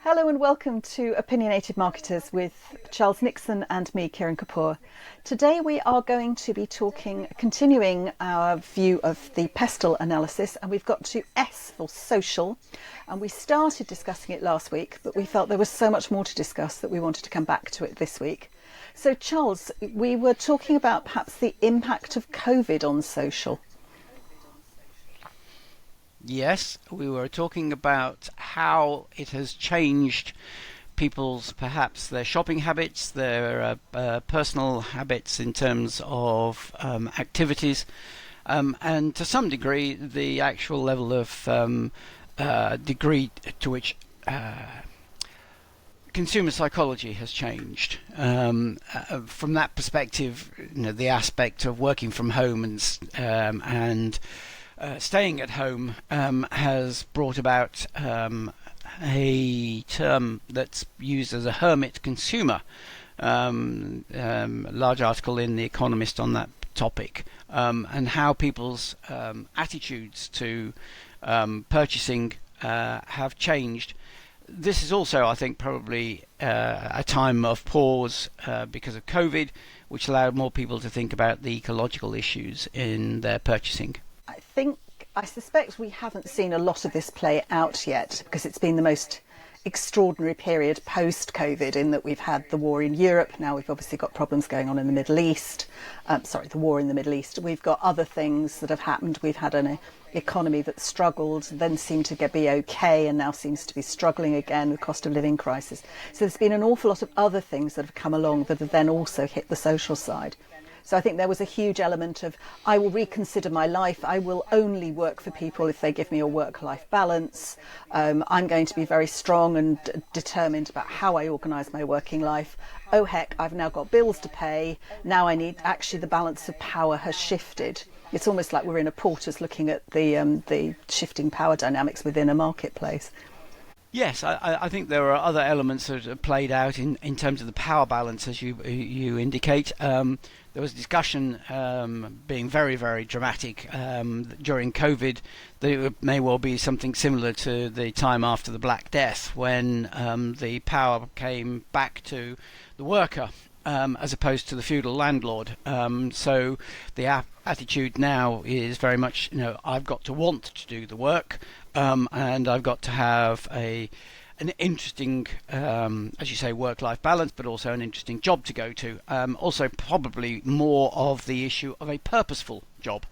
Hello and welcome to Opinionated Marketers with Charles Nixon and me, Kiran Kapur. Today we are going to be continuing our view of the PESTLE analysis, and we've got to S for social. And we started discussing it last week, but we felt there was so much more to discuss that we wanted to come back to it this week. So Charles, we were talking about perhaps the impact of COVID on social. Yes, we were talking about how it has changed people's, perhaps their shopping habits, their personal habits in terms of activities, and to some degree the actual level of degree to which consumer psychology has changed. From that perspective, the aspect of working from home and staying at home has brought about a term that's used as a hermit consumer. A large article in The Economist on that topic, and how people's attitudes to purchasing have changed. This is also, I think, probably a time of pause because of COVID, which allowed more people to think about the ecological issues in their purchasing. I suspect we haven't seen a lot of this play out yet because it's been the most extraordinary period post-COVID, in that we've had the war in Europe. Now we've obviously got problems going on in the Middle East. The war in the Middle East. We've got other things that have happened. We've had an economy that struggled, then seemed to be okay, and now seems to be struggling again with cost of living crisis. So there's been an awful lot of other things that have come along that have then also hit the social side. So I think there was a huge element of, I will reconsider my life. I will only work for people if they give me a work-life balance. I'm going to be very strong and determined about how I organise my working life. Oh heck, I've now got bills to pay. Now I need, actually the balance of power has shifted. It's almost like we're in a Porter's looking at the shifting power dynamics within a marketplace. Yes, I think there are other elements that have played out in terms of the power balance, as you indicate. There was discussion being very, very dramatic during COVID that it may well be something similar to the time after the Black Death, when the power came back to the worker as opposed to the feudal landlord. So the attitude now is very much, I've got to want to do the work, and I've got to have an interesting, as you say, work-life balance, but also an interesting job to go to. Also, probably more of the issue of a purposeful job.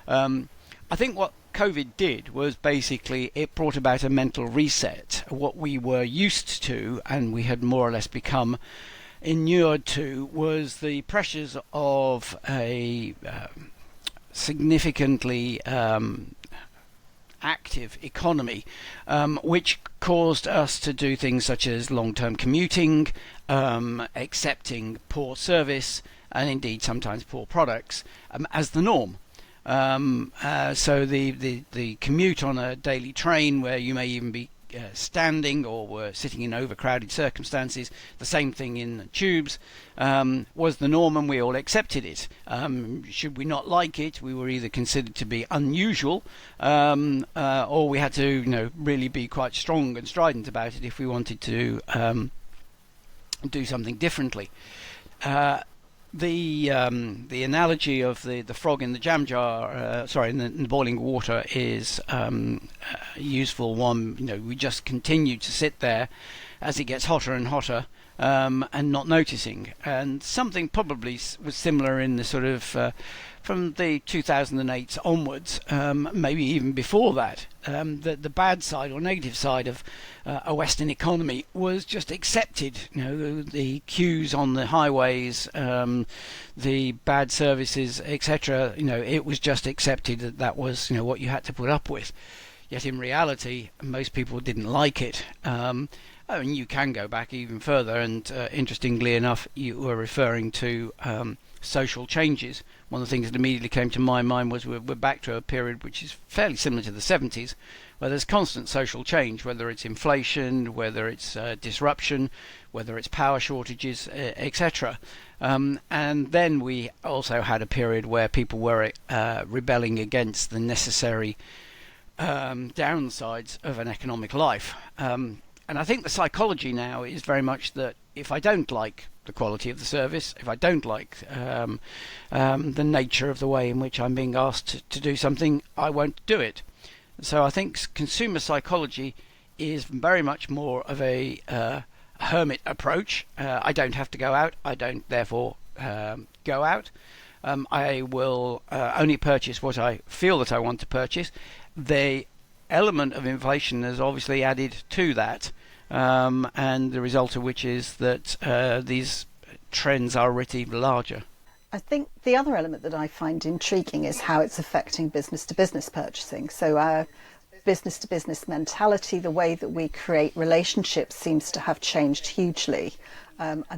I think what COVID did was basically it brought about a mental reset. What we were used to, and we had more or less become inured to, was the pressures of a significantly active economy, which caused us to do things such as long-term commuting, accepting poor service, and indeed sometimes poor products as the norm. So the commute on a daily train, where you may even be standing or were sitting in overcrowded circumstances, the same thing in tubes, was the norm, and we all accepted it. Should we not like it, we were either considered to be unusual, or we had to really be quite strong and strident about it if we wanted to do something differently. The analogy of the frog in the jam jar, in the boiling water, is a useful one. We just continue to sit there as it gets hotter and hotter, and not noticing. And something probably was similar in the sort of from the 2008 onwards, maybe even before that. The bad side or negative side of a Western economy was just accepted. The queues on the highways, the bad services, etc. It was just accepted that was what you had to put up with. Yet in reality, most people didn't like it. You can go back even further, and interestingly enough, you were referring to social changes. One of the things that immediately came to my mind was we're back to a period which is fairly similar to the 70s, where there's constant social change, whether it's inflation, whether it's disruption, whether it's power shortages, etc. And then we also had a period where people were rebelling against the necessary downsides of an economic life. I think the psychology now is very much that if I don't like the quality of the service, if I don't like the nature of the way in which I'm being asked to do something, I won't do it. So I think consumer psychology is very much more of a hermit approach. I don't have to go out. I don't therefore go out. I will only purchase what I feel that I want to purchase. The element of inflation has obviously added to that, and the result of which is that these trends are really larger. I think the other element that I find intriguing is how it's affecting business-to-business purchasing. So our business-to-business mentality, the way that we create relationships seems to have changed hugely.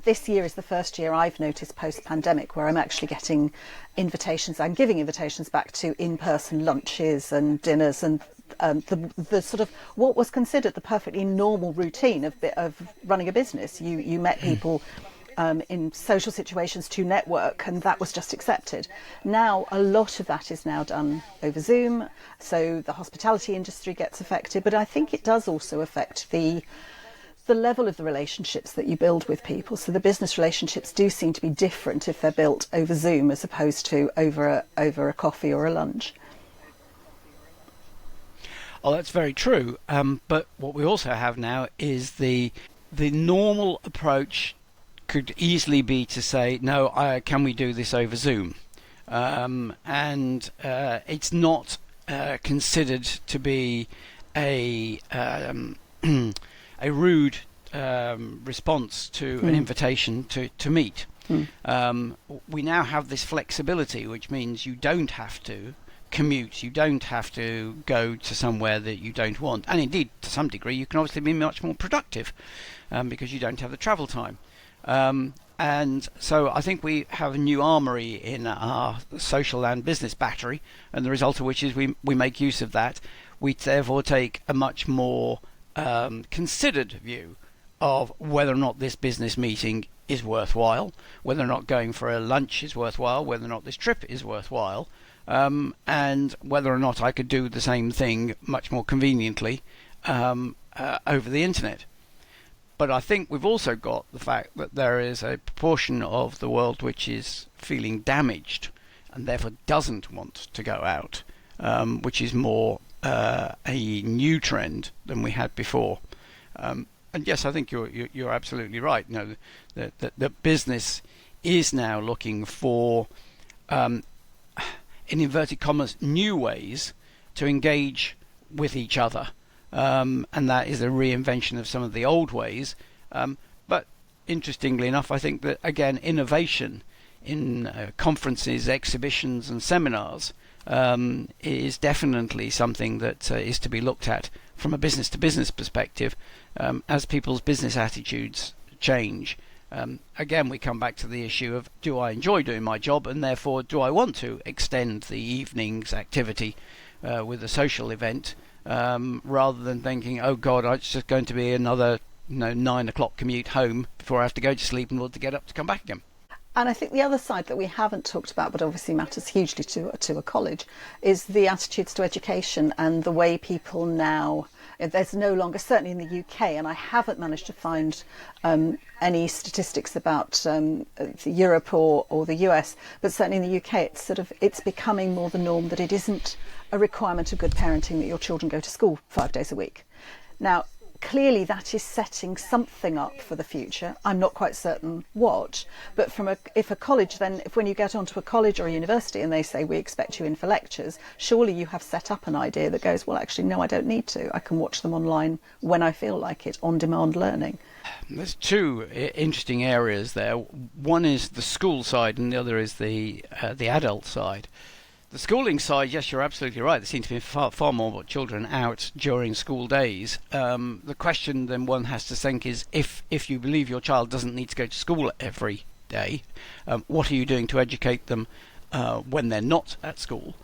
This year is the first year I've noticed post-pandemic where I'm actually getting invitations. I'm giving invitations back to in-person lunches and dinners and the sort of what was considered the perfectly normal routine of running a business. You met people in social situations to network, and that was just accepted. Now a lot of that is now done over Zoom, so the hospitality industry gets affected, but I think it does also affect the level of the relationships that you build with people. So the business relationships do seem to be different if they're built over Zoom as opposed to over a coffee or a lunch. Oh, that's very true. But what we also have now is the normal approach could easily be to say, no, can we do this over Zoom? And it's not considered to be a rude response to an invitation to meet. We now have this flexibility, which means you don't have to commute, you don't have to go to somewhere that you don't want, and indeed to some degree you can obviously be much more productive because you don't have the travel time. And so I think we have a new armory in our social and business battery, and the result of which is we make use of that. We therefore take a much more considered view of whether or not this business meeting is worthwhile, whether or not going for a lunch is worthwhile, whether or not this trip is worthwhile, and whether or not I could do the same thing much more conveniently over the internet. But I think we've also got the fact that there is a proportion of the world which is feeling damaged and therefore doesn't want to go out, which is more a new trend than we had before. And yes, I think you're absolutely right. You know, the business is now looking for, in inverted commas, new ways to engage with each other. And that is a reinvention of some of the old ways. But interestingly enough, I think that, again, innovation in conferences, exhibitions and seminars is definitely something that is to be looked at from a business-to-business perspective as people's business attitudes change. Again, we come back to the issue of, do I enjoy doing my job, and therefore do I want to extend the evening's activity with a social event, rather than thinking, oh God, it's just going to be another 9 o'clock commute home before I have to go to sleep in order to get up to come back again. And I think the other side that we haven't talked about, but obviously matters hugely to a college, is the attitudes to education and the way people now, there's no longer, certainly in the UK, and I haven't managed to find any statistics about Europe or the US, but certainly in the UK it's becoming more the norm that it isn't a requirement of good parenting that your children go to school 5 days a week. Now, clearly that is setting something up for the future. I'm not quite certain what, but if a college, then if when you get onto a college or a university and they say we expect you in for lectures, surely you have set up an idea that goes, well, actually, no, I don't need to. I can watch them online when I feel like it, on-demand learning. There's two interesting areas there. One is the school side and the other is the adult side. The schooling side, yes, you're absolutely right. There seem to be far more children out during school days. The question then one has to think is, if you believe your child doesn't need to go to school every day, what are you doing to educate them when they're not at school?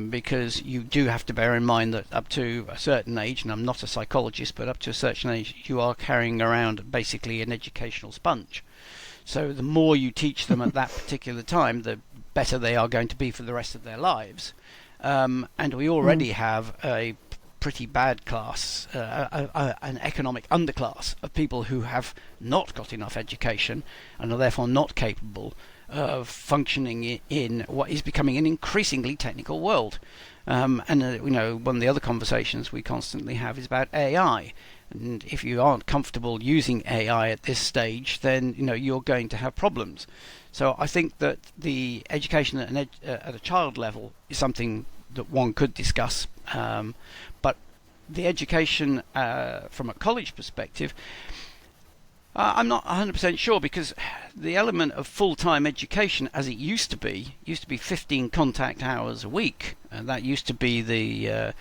Because you do have to bear in mind that up to a certain age, and I'm not a psychologist, but up to a certain age, you are carrying around basically an educational sponge. So the more you teach them at that particular time, the better they are going to be for the rest of their lives. And we already have a pretty bad class, an economic underclass of people who have not got enough education and are therefore not capable of functioning in what is becoming an increasingly technical world. One of the other conversations we constantly have is about AI. And if you aren't comfortable using AI at this stage, then you're going to have problems. So I think that the education at a child level is something that one could discuss. But the education from a college perspective, I'm not 100% sure, because the element of full-time education, as it used to be 15 contact hours a week, and that used to be the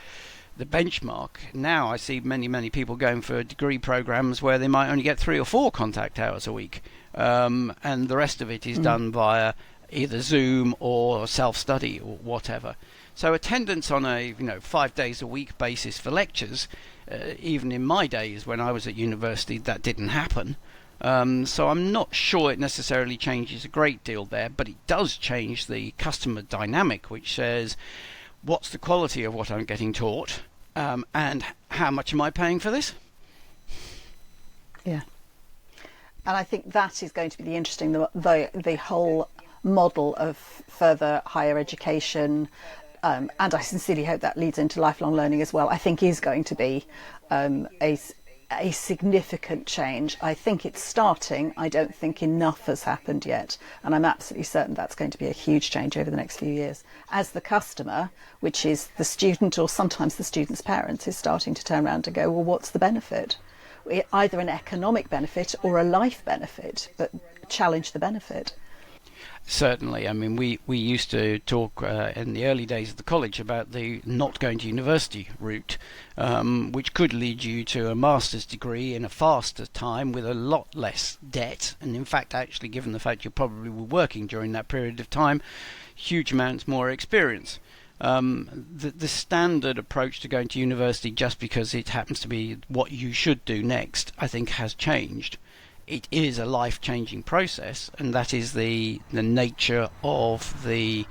benchmark. Now I see many people going for degree programs where they might only get 3 or 4 contact hours a week, and the rest of it is done via either Zoom or self-study or whatever. So attendance on a 5 days a week basis for lectures, even in my days when I was at university, that didn't happen. So I'm not sure it necessarily changes a great deal there, but it does change the customer dynamic, which says, what's the quality of what I'm getting taught, and how much am I paying for this? Yeah. And I think that is going to be the interesting, the whole model of further higher education, and I sincerely hope that leads into lifelong learning as well, I think is going to be a significant change. I think it's starting. I don't think enough has happened yet, and I'm absolutely certain that's going to be a huge change over the next few years, as the customer, which is the student or sometimes the student's parents, is starting to turn around and go, well, what's the benefit? Either an economic benefit or a life benefit, but challenge the benefit. Certainly. I mean, we used to talk in the early days of the college about the not going to university route, which could lead you to a master's degree in a faster time with a lot less debt, and in fact, actually, given the fact you probably were working during that period of time, huge amounts more experience. The standard approach to going to university just because it happens to be what you should do next, I think, has changed. It is a life-changing process, and that is the nature of the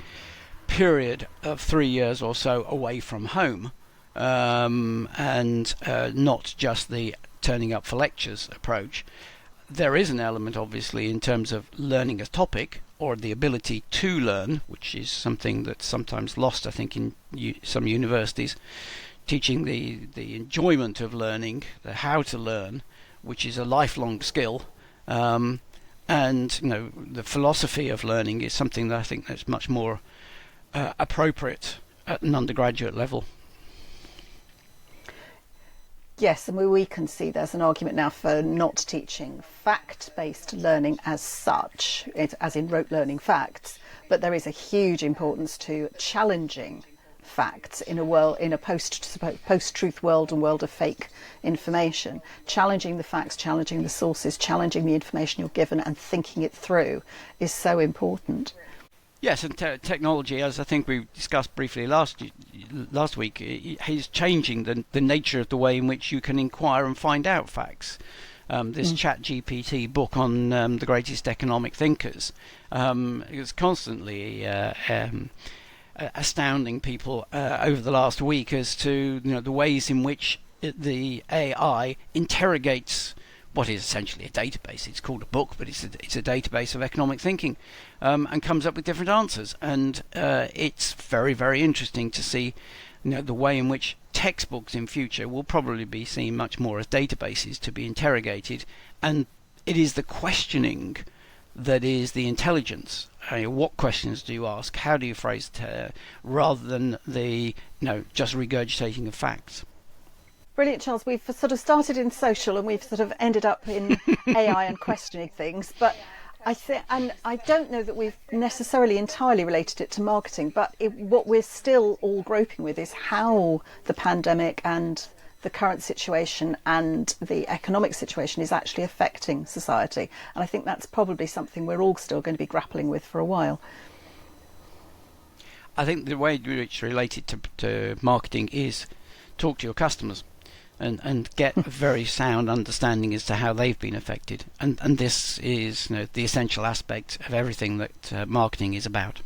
period of 3 years or so away from home, and not just the turning up for lectures approach. There is an element, obviously, in terms of learning a topic or the ability to learn, which is something that's sometimes lost, I think, in some universities, teaching the enjoyment of learning, the how to learn, which is a lifelong skill, and the philosophy of learning is something that I think that's much more appropriate at an undergraduate level. Yes, and we can see there's an argument now for not teaching fact-based learning as such, as in rote learning facts, but there is a huge importance to challenging facts in a post-truth world and world of fake information. Challenging the facts, challenging the sources, challenging the information you're given and thinking it through is so important. Yes, and technology, as I think we discussed briefly last week, is changing the nature of the way in which you can inquire and find out facts. This ChatGPT book on the greatest economic thinkers is constantly astounding people over the last week as to the ways in which the AI interrogates what is essentially a database. It's called a book, but it's a database of economic thinking, and comes up with different answers. And it's very, very interesting to see the way in which textbooks in future will probably be seen much more as databases to be interrogated, and it is the questioning that is the intelligence. What questions do you ask? How do you phrase it, rather than the just regurgitating of facts. Brilliant, Charles. We've sort of started in social and we've sort of ended up in AI and questioning things, but I don't know that we've necessarily entirely related it to marketing, but what we're still all groping with is how the pandemic and the current situation and the economic situation is actually affecting society. And I think that's probably something we're all still going to be grappling with for a while. I think the way it's related to marketing is talk to your customers and get a very sound understanding as to how they've been affected. And this is the essential aspect of everything that marketing is about.